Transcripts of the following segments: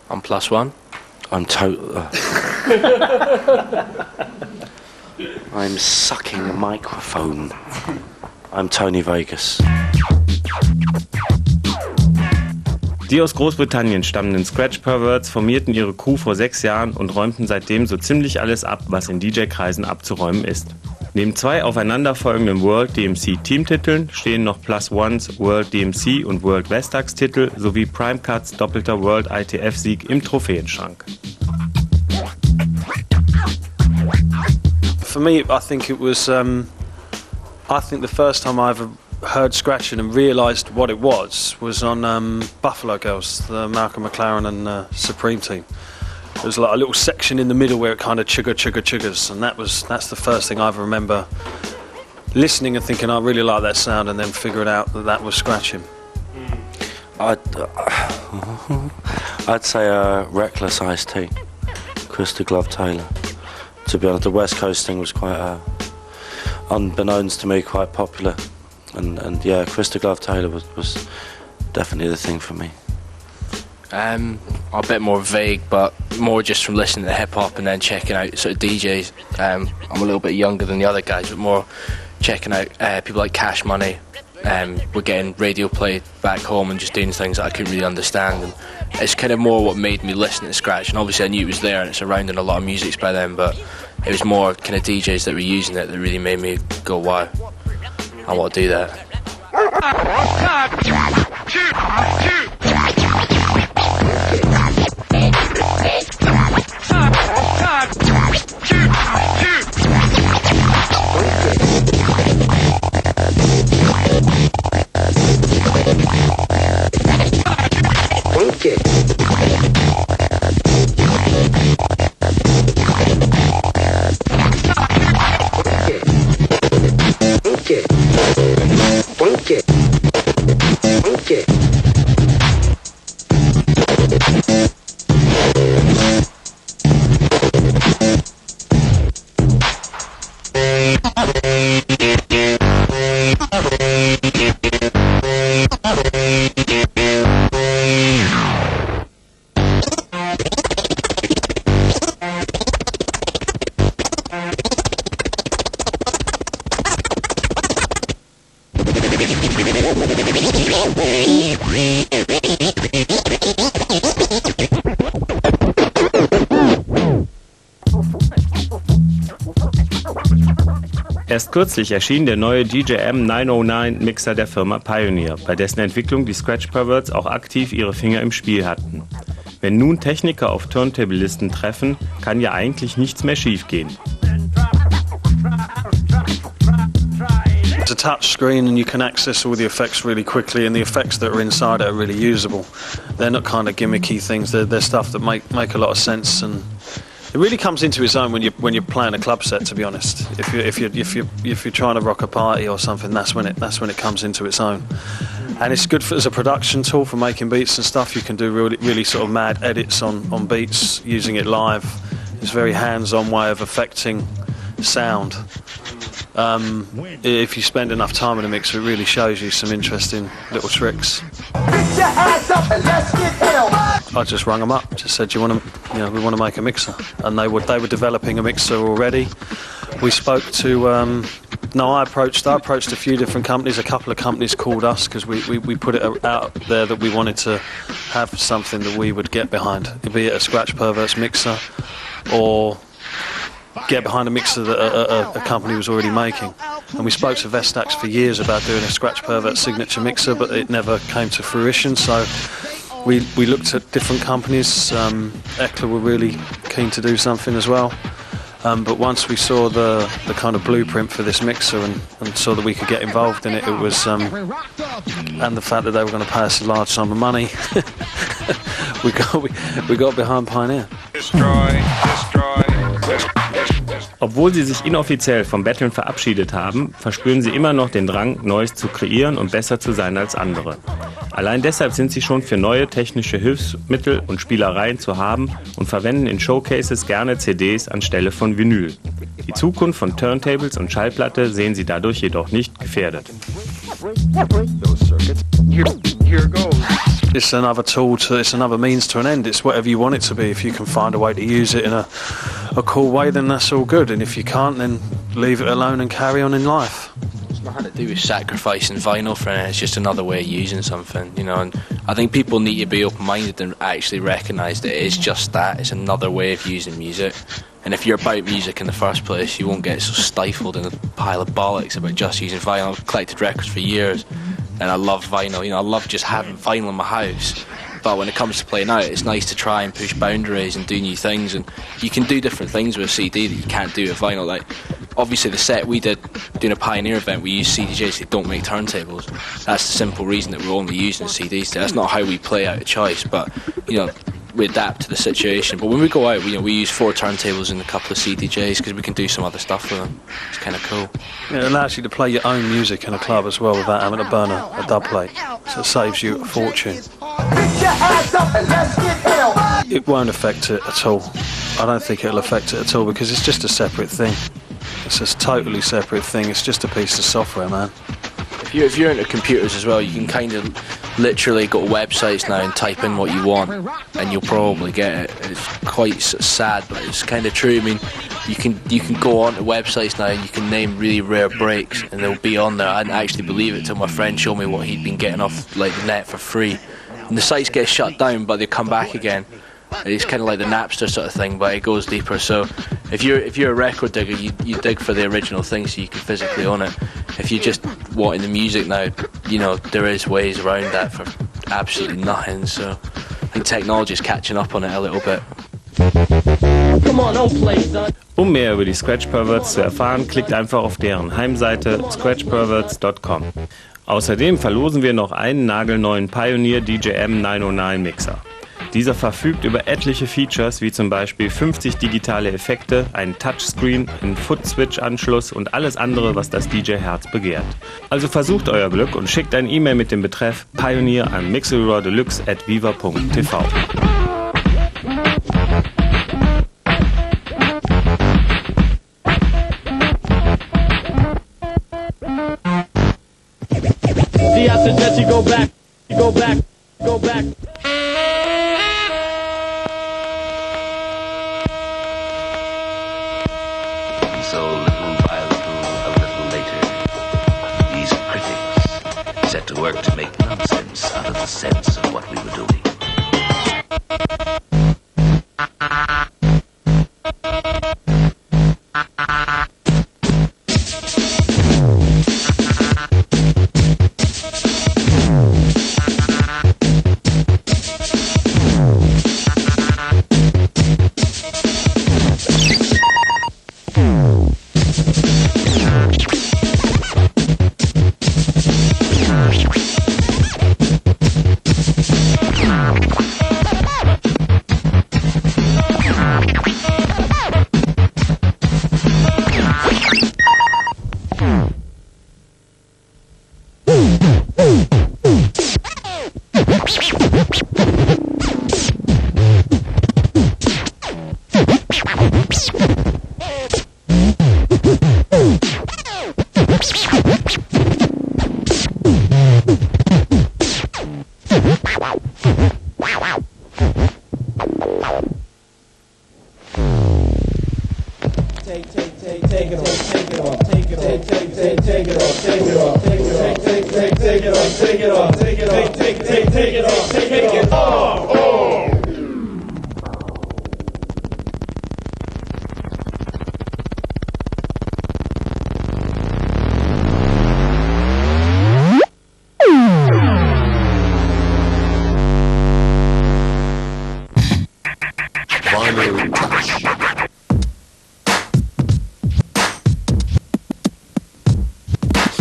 I'm +1. I'm I'm sucking a microphone. I'm Tony Vegas. Die aus Großbritannien stammenden Scratch Perverts formierten ihre Crew vor 6 Jahren und räumten seitdem so ziemlich alles ab, was in DJ-Kreisen abzuräumen ist. Neben 2 aufeinanderfolgenden World DMC Teamtiteln stehen noch +1s World DMC und World Vestax Titel sowie Prime Cuts doppelter World ITF Sieg im Trophäenschrank. For me, I think it was, I think the first time I ever heard scratching and realised what it was on Buffalo Girls, the Malcolm McLaren and Supreme team. There was like a little section in the middle where it kind of chiggers, and that's the first thing I ever remember listening and thinking I really like that sound, and then figuring out that was scratching. I'd say Reckless Ice-T, Crystal Glove Taylor. To be honest, the West Coast thing was quite, unbeknownst to me, quite popular. And yeah, Crystal Glove Taylor was definitely the thing for me. A bit more vague, but more just from listening to hip hop and then checking out sort of DJs. I'm a little bit younger than the other guys, but more checking out people like Cash Money. We're getting radio played back home and just doing things that I couldn't really understand. And it's kind of more what made me listen to scratch. And obviously I knew it was there and it's around in a lot of musics by then, but it was more kind of DJs that were using it that really made me go, wow, I want to do that. Erst kürzlich erschien der neue DJM 909 Mixer der Firma Pioneer, bei dessen Entwicklung die Scratch Perverts auch aktiv ihre Finger im Spiel hatten. Wenn nun Techniker auf Turntable-Listen treffen, kann ja eigentlich nichts mehr schiefgehen. It's a touch screen and you can access all the effects really quickly, and the effects that are inside it are really usable. They're not kind of gimmicky things, they're stuff that make a lot of sense, and it really comes into its own when you're playing a club set, to be honest. If you're trying to rock a party or something, that's when it comes into its own. And it's good as a production tool for making beats and stuff. You can do really sort of mad edits on beats using it live. It's a very hands-on way of affecting sound. If you spend enough time in a mixer, it really shows you some interesting little tricks. Get your hands up and let's get ill. I just rung them up, just said, we want to make a mixer, and they were developing a mixer already. We spoke to, I approached a few different companies. A couple of companies called us because we put it out there that we wanted to have something that we would get behind, be it a Scratch Perverts mixer or get behind a mixer that a company was already making. And we spoke to Vestax for years about doing a Scratch Pervert signature mixer, but it never came to fruition. So we looked at different companies. Eckler were really keen to do something as well. But once we saw the kind of blueprint for this mixer and saw that we could get involved in it, it was and the fact that they were going to pay us a large sum of money, we got behind Pioneer. Obwohl sie sich inoffiziell vom Battlen verabschiedet haben, verspüren sie immer noch den Drang, Neues zu kreieren und besser zu sein als andere. Allein deshalb sind sie schon für neue technische Hilfsmittel und Spielereien zu haben und verwenden in Showcases gerne CDs anstelle von Vinyl. Die Zukunft von Turntables und Schallplatte sehen sie dadurch jedoch nicht gefährdet. here goes. It's another tool it's another means to an end. It's whatever you want it to be. If you can find a way to use it in a cool way, then that's all good. And if you can't, then leave it alone and carry on in life. It's nothing to do with sacrificing vinyl for it. It's just another way of using something, you know. And I think people need to be open-minded and actually recognise that it is just that. It's another way of using music. And if you're about music in the first place, you won't get so stifled in a pile of bollocks about just using vinyl. I've collected records for years, and I love vinyl. You know, I love just having vinyl in my house. But when it comes to playing out, it's nice to try and push boundaries and do new things. And you can do different things with a CD that you can't do with vinyl. Like, obviously, the set we did doing a Pioneer event, we use CDJs that don't make turntables. That's the simple reason that we're only using CDs. That's not how we play out of choice, but, you know, we adapt to the situation. But when we go out, we use 4 turntables and a couple of CDJs because we can do some other stuff with them. It's kind of cool. It allows you to play your own music in a club as well without having to burn a dub plate. So it saves you a fortune. It won't affect it at all. I don't think it'll affect it at all because it's just a separate thing. It's a totally separate thing. It's just a piece of software, man. If you're into computers as well, you can kind of literally go to websites now and type in what you want, and you'll probably get it. It's quite sad, but it's kind of true. I mean, you can go on to websites now and you can name really rare breaks, and they'll be on there. I didn't actually believe it till my friend showed me what he'd been getting off like the net for free. And the sites get shut down, but they come back again. It's kind of like the Napster sort of thing, but it goes deeper. So if you're a record digger, you dig for the original thing so you can physically own it. If you're just wanting the music now, you know, there is ways around that for absolutely nothing. So I think technology's catching up on it a little bit. Um mehr über die Scratch Perverts zu erfahren, klickt einfach auf deren Heimseite scratchperverts.com. Außerdem verlosen wir noch einen nagelneuen Pioneer DJM 909 Mixer. Dieser verfügt über etliche Features, wie zum Beispiel 50 digitale Effekte, einen Touchscreen, einen Foot-Switch-Anschluss und alles andere, was das DJ-Herz begehrt. Also versucht euer Glück und schickt ein E-Mail mit dem Betreff Pioneer an mixery@viva.tv. Go back. So little by little, a little later, these critics set to work to make nonsense out of the sense of what we were doing.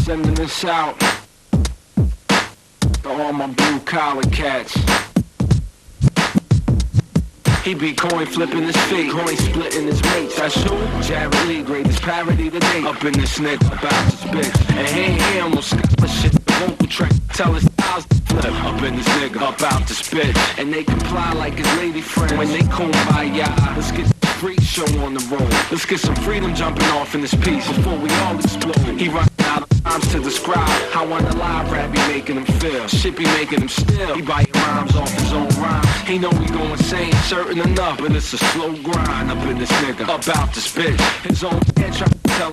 Sending this out to all my blue collar cats. He be coin flipping his feet, coin splitting his mates. I shoot Jared Lee, greatest parody today. Up in this nigga about to spit, and he ain't here on scholarship. Vocal track, tell his styles to flip. Up in this nigga about to spit, and they comply like his lady friend when they come by ya. Let's get the freak show on the road. Let's get some freedom jumping off in this piece before we all explode. He rockin' out rhymes to describe how on the live rap be making him feel. Shit be making him still. He biting rhymes off his own rhyme. He know we going insane, certain enough, but it's a slow grind up in this nigga. About this bitch, his own head trying to tell.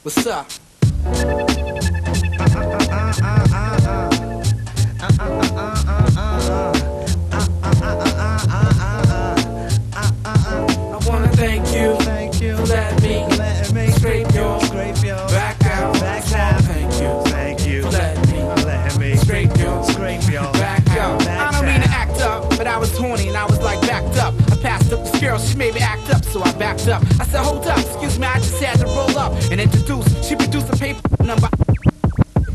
What's up? I wanna thank you for letting me scrape your back out. Thank you for letting me scrape your back out. I don't mean to act up, but I was horny and I was like backed up. I passed up this girl, she made me act up, so I backed up. I said, hold up, excuse me, I just had to roll up and introduce. She produced a paper number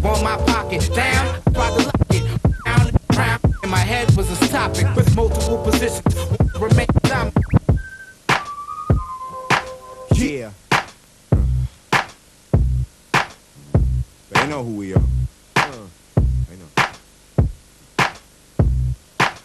on my pocket. Damn, tried to lock it round and round. In my head was a topic with multiple positions. Remain down. Yeah. They know who we are. They know.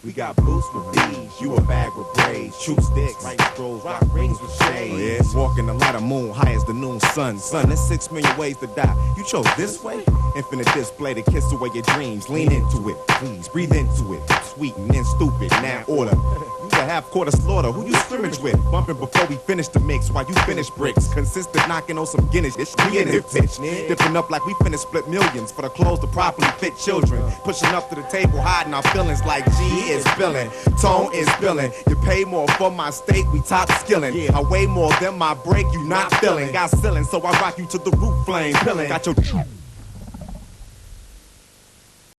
We got boots with beads, you a bag with braids, true sticks, right strolls, rock rings with shades. Oh yeah, walking the light of moon, high as the noon sun. Son, there's 6 million ways to die. You chose this way? Infinite display to kiss away your dreams. Lean into it, please, breathe into it. Sweet and then stupid, now order. You a half-quarter slaughter, who you scrimmage with? Bumping before we finish the mix while you finish bricks. Consistent knocking on some Guinness, we in this bitch. Dipping up like we finna split millions for the clothes to properly fit children. Pushing up to the table, hiding our feelings like G is billing. Tone is billing. You pay more for my steak, we top skilling. I weigh more than my break, you not feeling. Got ceiling, so I rock you to the roof flame. Pillin'. Got your